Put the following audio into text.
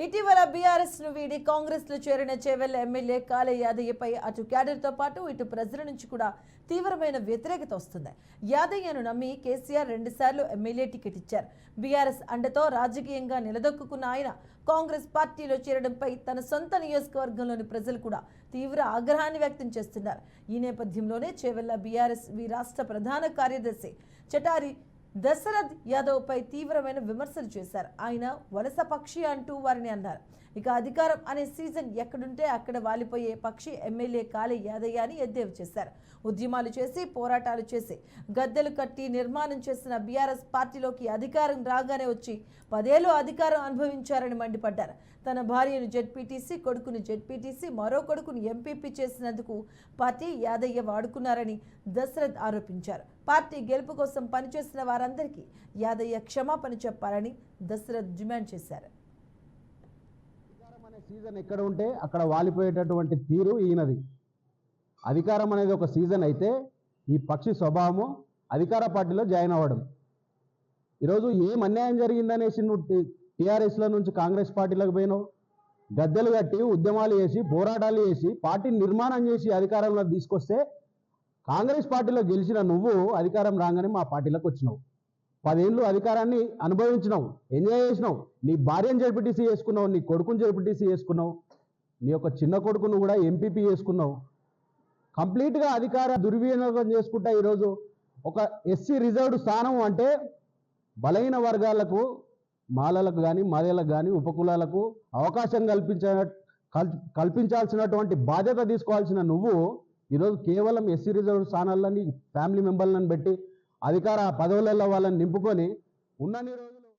ఇటీవల బీఆర్ఎస్ ను వీడి కాంగ్రెస్ లో చేరిన చేవెళ్ల ఎమ్మెల్యే కాళే యాదయ్యపై అటు క్యాడర్ తో పాటు ఇటు ప్రజల నుంచి కూడా తీవ్రమైన వ్యతిరేకత వస్తుంది. యాదయ్యను నమ్మి కేసీఆర్ 2 సార్లు ఎమ్మెల్యే టికెట్ ఇచ్చారు. బీఆర్ఎస్ అండతో రాజకీయంగా నిలదొక్కున్న ఆయన కాంగ్రెస్ పార్టీలో చేరడంపై తన సొంత నియోజకవర్గంలోని ప్రజలు కూడా తీవ్ర ఆగ్రహాన్ని వ్యక్తం చేస్తున్నారు. ఈ నేపథ్యంలోనే చేవెళ్ల బీఆర్ఎస్ రాష్ట్ర ప్రధాన కార్యదర్శి చటారి దశరథ్ యాదవ్ పై తీవ్రమైన విమర్శలు చేశారు. ఆయన వలస పక్షి అంటూ వారిని అన్నారు. ఇక అధికారం అనే సీజన్ ఎక్కడుంటే అక్కడ వాలిపోయే పక్షి ఎమ్మెల్యే కాళే యాదయ్య అని ఎద్దేవా చేశారు. ఉద్యమాలు చేసి పోరాటాలు చేసి గద్దెలు కట్టి నిర్మాణం చేసిన బీఆర్ఎస్ పార్టీలోకి అధికారం రాగానే వచ్చి 10 ఏళ్లు అధికారం అనుభవించారని మండిపడ్డారు. తన భార్యను జెడ్పీటీసీ, కొడుకును జెడ్పీటీసీ, మరో కొడుకును ఎంపీపీ చేసినందుకు పార్టీ యాదయ్య వాడుకున్నారని దశరథ్ ఆరోపించారు. పార్టీ గెలుపు కోసం పనిచేసిన వారందరికీ యాదయ్య క్షమాపణ చెప్పాలని దశరథ్ డిమాండ్ చేశారు. సీజన్ ఎక్కడ ఉంటే అక్కడ వాలిపోయేటటువంటి తీరు ఈయనది. అధికారం అనేది ఒక సీజన్ అయితే ఈ పక్షి స్వభావము అధికార పార్టీలో జాయిన్ అవ్వడం. ఈరోజు ఏం అన్యాయం జరిగిందనేసి నువ్వు టీఆర్ఎస్లో నుంచి కాంగ్రెస్ పార్టీలకు పోయినావు. గద్దెలు కట్టి ఉద్యమాలు చేసి పోరాటాలు చేసి పార్టీ నిర్మాణం చేసి అధికారంలో తీసుకొస్తే కాంగ్రెస్ పార్టీలో గెలిచిన నువ్వు అధికారం రాగానే మా పార్టీలోకి వచ్చినావు. 10 ఏళ్ళు అధికారాన్ని అనుభవించినావు, ఎంజాయ్ చేసినావు. నీ భార్యను జెడ్పీటీసీ చేసుకున్నావు, నీ కొడుకుని జెడ్పీటీసీ చేసుకున్నావు, నీ యొక్క చిన్న కొడుకును కూడా ఎంపీపీ చేసుకున్నావు. కంప్లీట్గా అధికార దుర్వినియోగం చేసుకుంటా ఈరోజు ఒక ఎస్సీ రిజర్వ్డ్ స్థానం అంటే బలహీన వర్గాలకు, మాలలకు కానీ మాదేలకు కానీ ఉపకులాలకు అవకాశం కల్పించాల్సినటువంటి బాధ్యత తీసుకోవాల్సిన నువ్వు ఈరోజు కేవలం ఎస్సీ రిజర్వ్డ్ స్థానాలని ఫ్యామిలీ మెంబర్లను పెట్టి అధికార పదవులలో వాళ్ళని నింపుకొని ఉన్నన్ని రోజులు